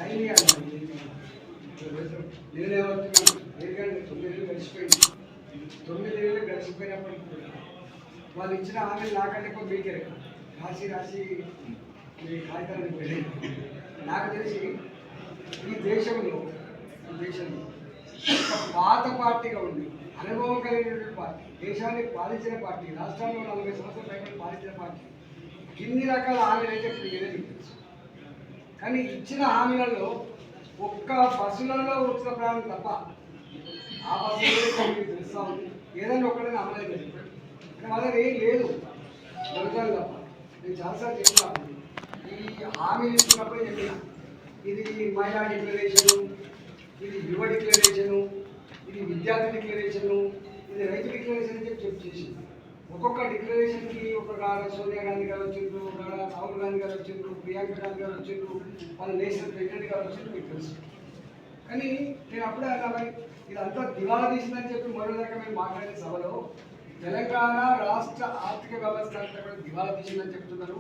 నేనేమవుతున్నాను ఎందుకంటే 9 ఏళ్ళు గడిచిపోయింది. 9 ఏళ్ళు గడిచిపోయినప్పటికీ కూడా వాళ్ళు ఇచ్చిన హామీలు నాకంటే ఎక్కువ మీకే రాసి రాసి మీ కాగితాలను వెళ్ళింది. నాకు తెలిసి ఈ దేశంలో ఒక పాత పార్టీగా ఉంది, అనుభవం కలిగినటువంటి పార్టీ, దేశాన్ని పాలించిన పార్టీ, రాష్ట్రాల్లో 40 సంవత్సరాల పైన పాలించిన పార్టీ ఇన్ని రకాల హామీలు అయితే ఇప్పుడు ఏదైతే తెలుసు. కానీ ఇచ్చిన హామీలలో ఒక్క బస్సులలో ఉచిత ప్రయాణం తప్ప ఆ బస్సులో మీకు తెలుస్తా ఉంది ఏదైనా ఒక్కడైనా అమలు కానీ వాళ్ళది ఏం లేదు, దొరకాలి తప్ప. నేను చాలాసార్లు చెప్తున్నాను, ఈ హామీలు ఇచ్చినప్పుడే చెప్పిన ఇది మహిళా డిక్లరేషను, ఇది యువ డిక్లరేషను, ఇది విద్యార్థి డిక్లరేషను, ఇది రైతు డిక్లరేషన్ అని చెప్పి చేసింది. ఒక్కొక్క డిక్లరేషన్కి ఒక సోనియా గాంధీ గారు వచ్చిండ్రు, ఒక రాహుల్ గాంధీ గారు వచ్చిండ్రు, ప్రియాంక గాంధీ గారు వచ్చిండ్రు, వాళ్ళ నేషనల్ ప్రెసిడెంట్ గారు వచ్చిండ్రు, మీకు తెలుసు. కానీ నేను అప్పుడే అన్నా ఇదంతా దివాలా తీసిందని చెప్పి మరో రకమైన మాట్లాడే సభలో తెలంగాణ రాష్ట్ర ఆర్థిక వ్యవస్థ అంతా కూడా దివాలా తీసిందని చెప్తున్నారు,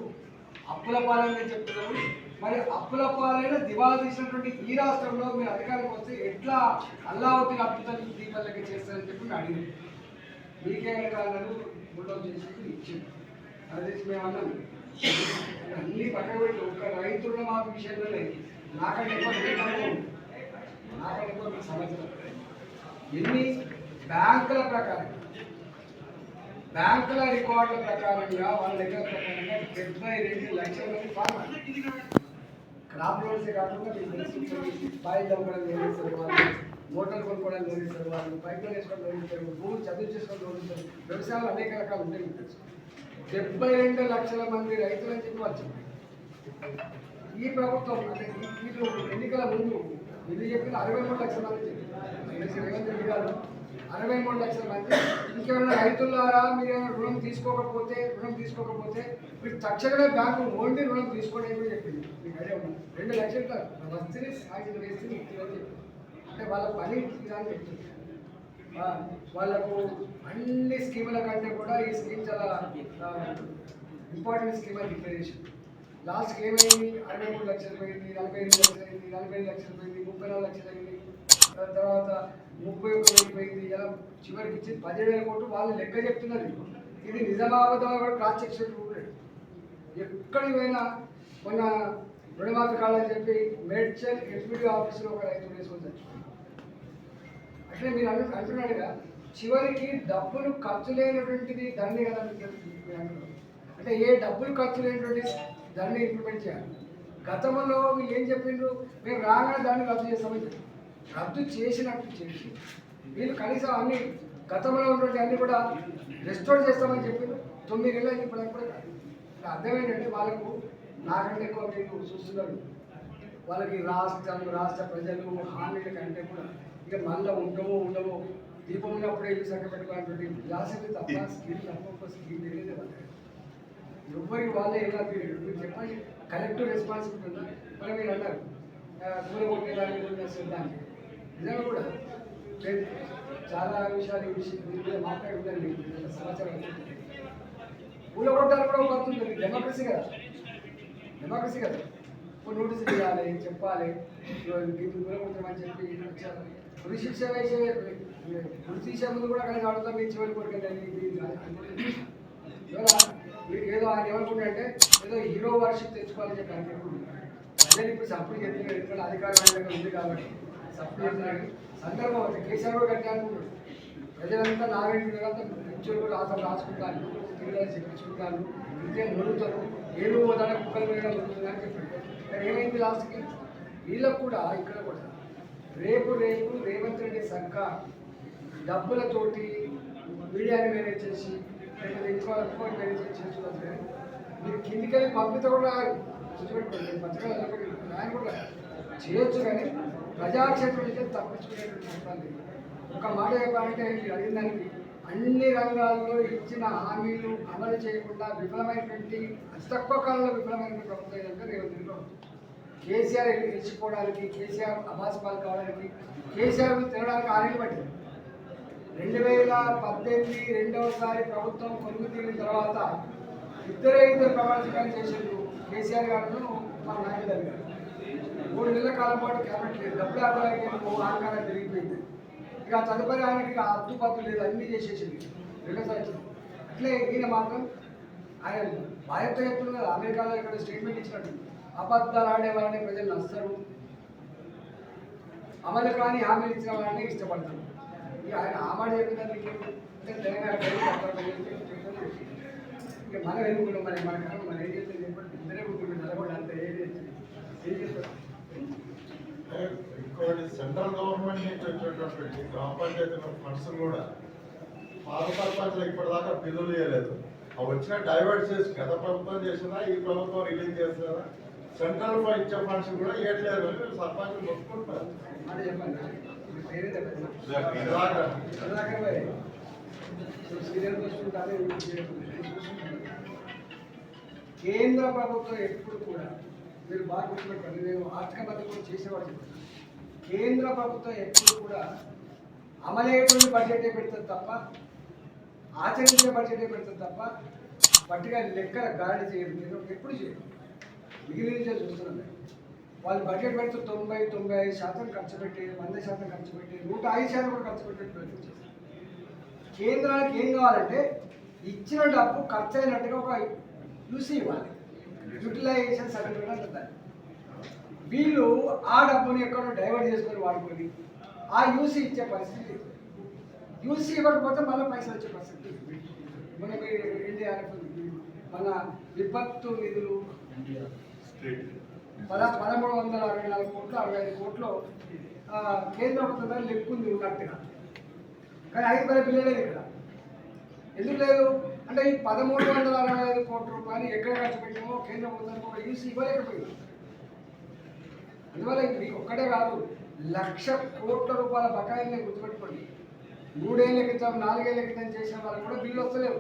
అప్పుల పాలన చెప్తున్నారు. మరి అప్పుల పాలైన దివాలా తీసినటువంటి ఈ రాష్ట్రంలో మీరు అధికారంకి వస్తే ఎట్లా అల్లావుద్దీన్ అద్భుతాన్ని దీపాలకి చేస్తారని చెప్పి నేను అడిగాను. మీకే కాదు గుడ్డో చేసి ఇచ్చింది. అది మేము అన్నాం అన్ని పక్కన పెట్టి ఒక రైతుల మాకు విషయంలోనే నాకంటే ఎక్కువ సమస్యలు ఎన్ని బ్యాంకుల ప్రకారం, బ్యాంకుల రికార్డుల ప్రకారంగా వాళ్ళ దగ్గర ప్రకారంగా 72 లక్షల మంది ఫార్మర్ క్రాప్ లోన్సే కాకుండా బాయిల్ దవ్వడం లోన్ వాళ్ళు, మోటార్ కొనుక్కోవడానికి లోన్ ఇస్తారు వాళ్ళు, పైపులు వేసుకోవడం లోన్ ఇస్తారు, భూములు చదువు చేసుకోవడం లోన్ ఇస్తారు. వ్యవసాయంలో అనేక రకాలు ఉంటాయి. 72 లక్షల మంది రైతులు అని చెప్పి వాళ్ళు ఈ ప్రభుత్వం అంటే వీళ్ళు ఎన్నికల ముందు ఇది చెప్పిన 63 లక్షల మంది రేవంత్ రెడ్డి గారు 63 లక్షల మంది ఇంకేమైనా రైతులారా మీరు రుణం తీసుకోకపోతే మీరు తక్షణమే బ్యాంకు ఓన్లీ రుణం తీసుకోండి అని చెప్పింది. మీకు ఐడియా ఉంది. 2 లక్షలు వస్తే సాగిన వేస్తే చెప్పింది. అంటే వాళ్ళ పని విధానం చెప్తుంది. వాళ్ళకు అన్ని స్కీముల కంటే కూడా ఈ స్కీమ్ చాలా ఇంపార్టెంట్ స్కీమ్ అని డిక్లరేషన్. లాస్ట్కి ఏమైంది? 63 లక్షలు పోయింది, 45 లక్షలు అయింది, 45 లక్షలు పోయింది, 34 లక్షలు అయింది, తర్వాత 31 పోయింది. ఇలా చివరికి ఇచ్చి 17,000 కోట్లు వాళ్ళు లెక్క చెప్తున్నారు. ఇది నిజామాబాద్ కూడా క్రాస్ చెక్ చేసుకుంటారు. ఎక్కడికి పోయినా మొన్న రుణమాఫీ కావాలని చెప్పి మేడ్చల్ ఎస్పీడీ ఆఫీసులో ఒక రైతు వేసుకొని చచ్చిపోయింది. అట్లే మీరు అంటున్నాడుగా చివరికి డబ్బులు ఖర్చు లేనటువంటిది దాన్ని కదా మీరు అంటున్నారు. అంటే ఏ డబ్బులు ఖర్చు లేనటువంటి దాన్ని ఇంప్లిమెంట్ చేయాలి. గతంలో వీళ్ళు ఏం చెప్పిండ్రు, మేము రాగానే దాన్ని రద్దు చేస్తామని చెప్పి రద్దు చేసినట్టు చేసి వీళ్ళు కనీసం అన్ని గతంలో ఉన్నటువంటి అన్ని కూడా రెస్టోర్ చేస్తామని చెప్పిండ్రు. 9 ఏళ్ళు అయింది ఇప్పుడు కూడా. అర్థం ఏంటంటే వాళ్ళకు నాకంటే ఎక్కువ మీరు చూస్తున్నారు. వాళ్ళకి రాష్ట్ర ప్రజలు హామీల కంటే కూడా ఇక మళ్ళీ ఉండవో దీపం ఉన్నప్పుడే ఇల్లు చక్కబెట్టుకోవాలంటే ఫిలాసఫీ తప్ప స్కిల్ తప్ప ఒక స్కీమ్ తెలియదు. ఎవరికి వాళ్ళే ఎలా మీరు చెప్పండి. కలెక్టివ్ రెస్పాన్సిబిలిటీ ఉంది. మరి మీరు అన్నారు కూర కొట్టేదానికి సిద్ధాంతం నిజంగా కూడా చాలా విషయాలు ఈ విషయం మాట్లాడుతుందండి. సమాచారం పూల కొట్టాలు కూడా పడుతుంది. డెమోక్రసీ కదా. ఇప్పుడు నోటీసులు ఇవ్వాలి, చెప్పాలి, పూల కొట్టమని చెప్పి వచ్చారు. ఉరిశిక్ష ఉరిశిక్ష ముందు కూడా కలిసి ఆడుతాం. మీ చివరి కొడుకుందండి మీకు ఏదో ఆయన ఏమనుకుంటే ఏదో హీరో వర్షిప్ తెచ్చుకోవాలని చెప్పి అనుకుంటున్నాను. ప్రజలు ఇప్పుడు సప్పుడు చెప్తున్నారు. ఎందుకంటే అధికారం ఉంది కాబట్టి సప్పుడు చెప్తున్నారు. సందర్భం అవుతుంది. కేసీఆర్ కూడా గట్టి అనుకుంటున్నాడు. ప్రజలంతా నాగంటే పిక్చర్ కూడా రాసుకుంటాను, పిల్లలు చెప్పించుకుంటాను, ఇంకే నొడుతారు, ఏడు పోతానే కుక్కలు మీద నొడుతుందని చెప్పాడు. కానీ ఏమైంది లాస్ట్కి వీళ్ళకు కూడా ఇక్కడ కూడా రేపు రేవంత్ రెడ్డి సర్కార్ డబ్బులతోటి మీడియాని మేనేజ్ చేసి లేకపోతే ఇంకో మేనేజ్ చేస్తున్నారు. కానీ మీరు కిందికెళ్ళి పంపితే కూడా చూపెట్టుకోండి. పత్రికలు ఆయన కూడా చేయొచ్చు. కానీ ప్రజాక్షేత్రం నుంచి తప్పించుకునేటువంటి చెప్పాలి. ఒక మాట చెప్పాలంటే మీరు అడిగిన దానికి అన్ని రంగాల్లో ఇచ్చిన హామీలు అమలు చేయకుండా విఫలమైనటువంటి అతి తక్కువ కాలంలో విఫలమైనటువంటి ప్రభుత్వం ఏంటంటే రేవంత్ రెడ్డి ప్రభుత్వం. కేసీఆర్ గెలిచిపోవడానికి, కేసీఆర్ అభాస్పాలు కావడానికి, కేసీఆర్ తినడానికి ఆరేళ్ళు పట్టింది. 2018 రెండవసారి ప్రభుత్వం కొలువు తీరిన తర్వాత ఇద్దరు ప్రమాణ స్వీకారం చేసేందుకు కేసీఆర్ గారు మా నాయకుడు గారు 3 నెలల కాలం కాలం పాటు క్యాబినెట్ లేదు, డబ్బులు అర్థమైపోయింది, ఆకారం పెరిగిపోయింది. ఇక తదుపరి ఆయనకి అద్దుపద్దు లేదు, అన్నీ చేసేసింది వ్యవసాయం. అట్లే ఈయన మాత్రం ఆయన బాధ్యత చెప్తుంది కదా, అమెరికాలో ఇక్కడ స్టేట్మెంట్ ఇచ్చినట్టు అబద్ధాలు ఆడేవాళ్ళని ప్రజలు నస్తారు, అమలు కాని హామీలు ఇచ్చిన వాళ్ళని ఇష్టపడతారు. ఇక ఆయన ఆ మాట చెప్పినందుకు అంటే తెలంగాణ ఇక మనం ఎన్నుకున్నాం, మరి మన కాలం మనం ఏం చేస్తే చెప్పండి, ఇద్దరే కూర్చుంటే నిలబడి అంత ఏం చేస్తారు. ఇంకోటి సెంట్రల్ గవర్నమెంట్ నుంచి వచ్చేటటువంటి గ్రామ పంచాయతీ ఫండ్స్ కూడా పాత సర్పంచ్లు ఇప్పటిదాకా బిల్లులు చేయలేదు. అవి వచ్చిన డైవర్ట్ చేసి గత ప్రభుత్వం చేసినా ఈ ప్రభుత్వం రిలీజ్ చేసినా సెంట్రల్ ఇచ్చే ఫండ్స్ కూడా ఇవ్వట్లేదు అని సర్పంచ్లు మొత్తుకుంటారు. కేంద్ర ప్రభుత్వం ఎప్పుడు కూడా మీరు బాగా గుర్తుపెట్టుకోండి, నేను ఆర్థిక భద్రత చేసేవాడు. కేంద్ర ప్రభుత్వం ఎప్పుడు కూడా అమలయ్యేటువంటి బడ్జెటే పెడుతుంది తప్ప, ఆచరించే బడ్జెటే పెడుతుంది తప్ప పట్టిగా లెక్కల గాడి చేయరు. మీరు ఎప్పుడు చేయరు, మిగిలిన చూస్తున్నాం. వాళ్ళు బడ్జెట్ పెడితే 90-95% ఖర్చు పెట్టి 100% ఖర్చు పెట్టి 105% కూడా ఖర్చు పెట్టేట్టు ప్రయత్నించారు. కేంద్రానికి ఏం కావాలంటే ఇచ్చిన డబ్బు ఖర్చు అయినట్టుగా ఒక యూసీ ఇవ్వాలి, యూటిలైజేషన్ సర్టిఫికేట్ అంటారు. వీళ్ళు ఆ డబ్బుని ఎక్కడో డైవర్ట్ చేసుకొని వాడుకొని ఆ యూసీ ఇచ్చే పరిస్థితి, యూసీ ఇవ్వకపోతే మళ్ళీ పైసలు వచ్చే పరిస్థితి. మనకి ఇండియా మన విపత్తు నిధులు 1364 కోట్లు 65 కోట్లు కేంద్ర ప్రభుత్వం లెక్కుంది ఉన్నట్టుగా, కానీ 5 బిల్లు లేదు ఇక్కడ. ఎందుకు లేదు అంటే ఈ 1365 కోట్ల రూపాయలు ఎక్కడ ఖర్చు పెట్టామో కేంద్ర ప్రభుత్వానికి ఒక యూసీ ఇవ్వలేకపోయింది. అందువల్ల మీకు ఒక్కటే కాదు, 1,00,000 కోట్ల రూపాయల బకాయిల్ని గుర్తుపెట్టుకోండి. 3 ఏళ్ల క్రితం 4 ఏళ్ల క్రితం చేసిన వాళ్ళకి కూడా బిల్లు వస్తలేవు.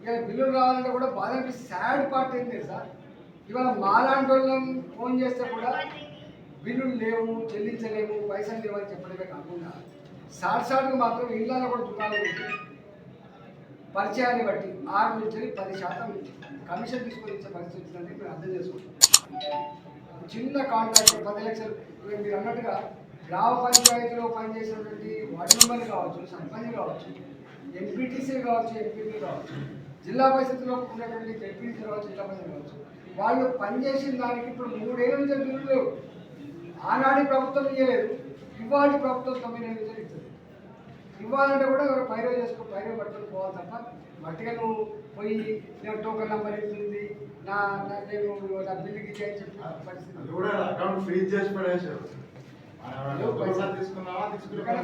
ఇక బిల్లులు రావాలంటే కూడా బాధ సాడ్ పార్ట్ ఏంటి సార్, ఇవాళ మాలాంటి వాళ్ళని ఫోన్ చేస్తే కూడా బిల్లులు లేవు, చెల్లించలేము, పైసలు లేవు అని చెప్పడమే కాకుండా సాటుకు మాత్రం ఇళ్ళలో కూడా దుకాణాలు పెట్టి పరిచయాన్ని బట్టి 6 నుంచి 10% కమిషన్ తీసుకొని ఇచ్చే పరిస్థితి వచ్చిందని మీరు అర్థం చేసుకుంటాం. చిన్న కాంట్రాక్ట్ 10 లక్షలు, మీరు అన్నట్టుగా గ్రామ పంచాయతీలో పనిచేసినటువంటి వార్డు మెంబర్లు కావచ్చు, సర్పంచ్ కావచ్చు, ఎంపీటీసీలు కావచ్చు, ఎంపీలు కావచ్చు, జిల్లా పరిషత్తులో ఉన్నటువంటి ఎంపీటీసీ కావచ్చు, జిల్లా పరిషత్ కావచ్చు, వాళ్ళు పనిచేసిన దానికి ఇప్పుడు 3 ఏళ్ళ నుంచి బిల్లు లేవు. ఆనాటి ప్రభుత్వం ఇవ్వలేదు, ఇవాళ ప్రభుత్వం 9 ఏళ్ళ నుంచి ఇస్తుంది. ఇవ్వాలంటే కూడా ఎవరు పైరో పట్టుకొని పోవాలి తప్ప మట్టిగా నువ్వు పోయి నేను టోకన్ నెంబర్ ఇస్తుంది నా బిల్లుకి ఇచ్చేయని చెప్పి పరిస్థితి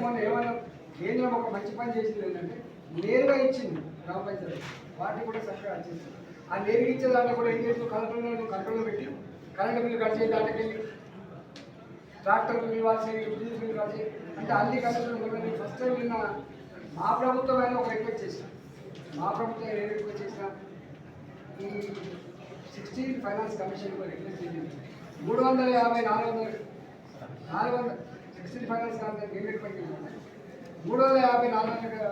మొన్న ఏమన్నా కేంద్రం ఒక మంచి పని చేసింది ఏంటంటే నేరుగా ఇచ్చింది గ్రామ పంచాయతీ, వాటిని కూడా చక్కగా వచ్చేసింది. ఆ నేరుగా ఇచ్చే దాంట్లో కూడా ఏం చేస్తూ కంట్రోల్లో పెట్టి కరెంటు బిల్లు కట్ చేసి దాంట్లోకి వెళ్ళి ట్రాక్టర్ బిల్లు ఇవ్వాల్సి, డీజిల్ బిల్లు కట్ చేసి అంటే అన్ని కంట్రోల్. ఫస్ట్ టైం నిన్న మా ప్రభుత్వం అయినా ఒక రిక్వెస్ట్ చేసిన, మా ప్రభుత్వం ఏ రిక్వెస్ట్ చేసినా ఈ 16 ఫైనాన్స్ కమిషన్ రిక్వెస్ట్ చేసింది. 350 400 16 ఫైనాన్స్ కాంట్రాక్ట్ ఏం రిక్వెస్ట్ చేసిందంటే 350-400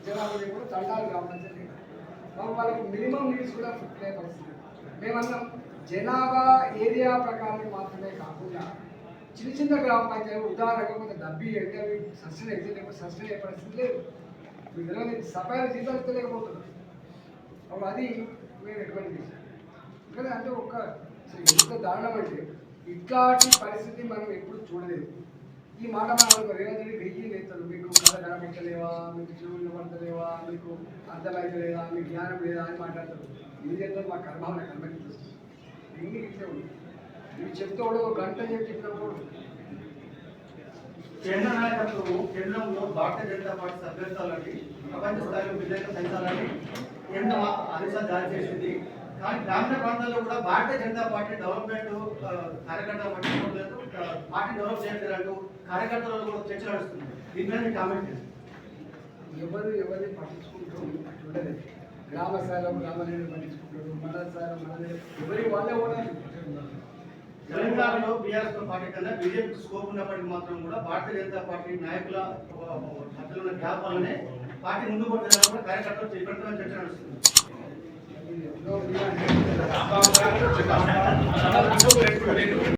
జనాభా కూడా తండాలు కావాలని వాళ్ళకి మినిమం నీడ్స్ కూడా ఫుట్లే పరిస్థితి. మేమన్నాం జనాభా ఏరియా ప్రకారం మాత్రమే కాకుండా చిన్న గ్రామ పంచాయతీ ఉదాహరణగా కొంత డబ్బీ అంటే అవి సస్టైన్ అయితే లేకపోతే సస్టైన్ అయ్యే పరిస్థితి లేదు. మీకు తెలియదు సఫాయి జీతాలు తెలియకపోతున్నారు. అప్పుడు అది మేము రికమెండ్ చేసాం. కానీ అంటే ఎంత దారుణం అంటే ఇట్లాంటి పరిస్థితి మనం ఎప్పుడు చూడలేదు. ఈ మాట మనం రేవంత్ రెడ్డి వెయ్యి నేతలు మీకు కథ కనబట్టలేవా, మీకు చెవులు పడతలేవా, మీకు అర్థమైతే లేదా, మీకు జ్ఞానం లేదా అని మాట్లాడతారు. ఇది చేద్దాం మా కర్మని కర్మకి ఎన్ని ఇట్లే ఉంది. ఇవి చెప్తాడు గంట చెప్పినప్పుడు కేంద్ర నాయకత్వము కేంద్రంలో భారతీయ జనతా పార్టీ సభ్యత్వాలని ప్రపంచ స్థాయిలో విజయంగా పెంచాలని కేంద్రం ఆదేశాలు జారీ చేసింది. కానీ గ్రామీణ ప్రాంతాల్లో కూడా భారతీయ జనతా పార్టీ డెవలప్మెంట్ కార్యకర్తలు పట్టించుకోలేదు, పార్టీ డెవలప్ చేయలేదంటూ కార్యకర్తలు కూడా చర్చ నడుస్తుంది. దీని మీద కామెంట్ చేస్తారు. ఎవరిని పట్టించుకుంటూ చూడలేదు. గ్రామ స్థాయిలో గ్రామాలను పట్టించుకుంటాడు, మండల స్థాయిలో మండలి ఎవరికి వాళ్ళే కూడా. తెలంగాణలో బీఆర్ఎస్ పార్టీ కన్నా బీజేపీ స్కోప్ ఉన్నప్పటికీ మాత్రం కూడా భారతీయ జనతా పార్టీ నాయకుల మధ్యలో ఉన్న గ్యాప్ వల్లనే పార్టీ ముందు పోతుందని కూడా కార్యకర్తలు చేపడుతున్న చర్చ నడుస్తుంది.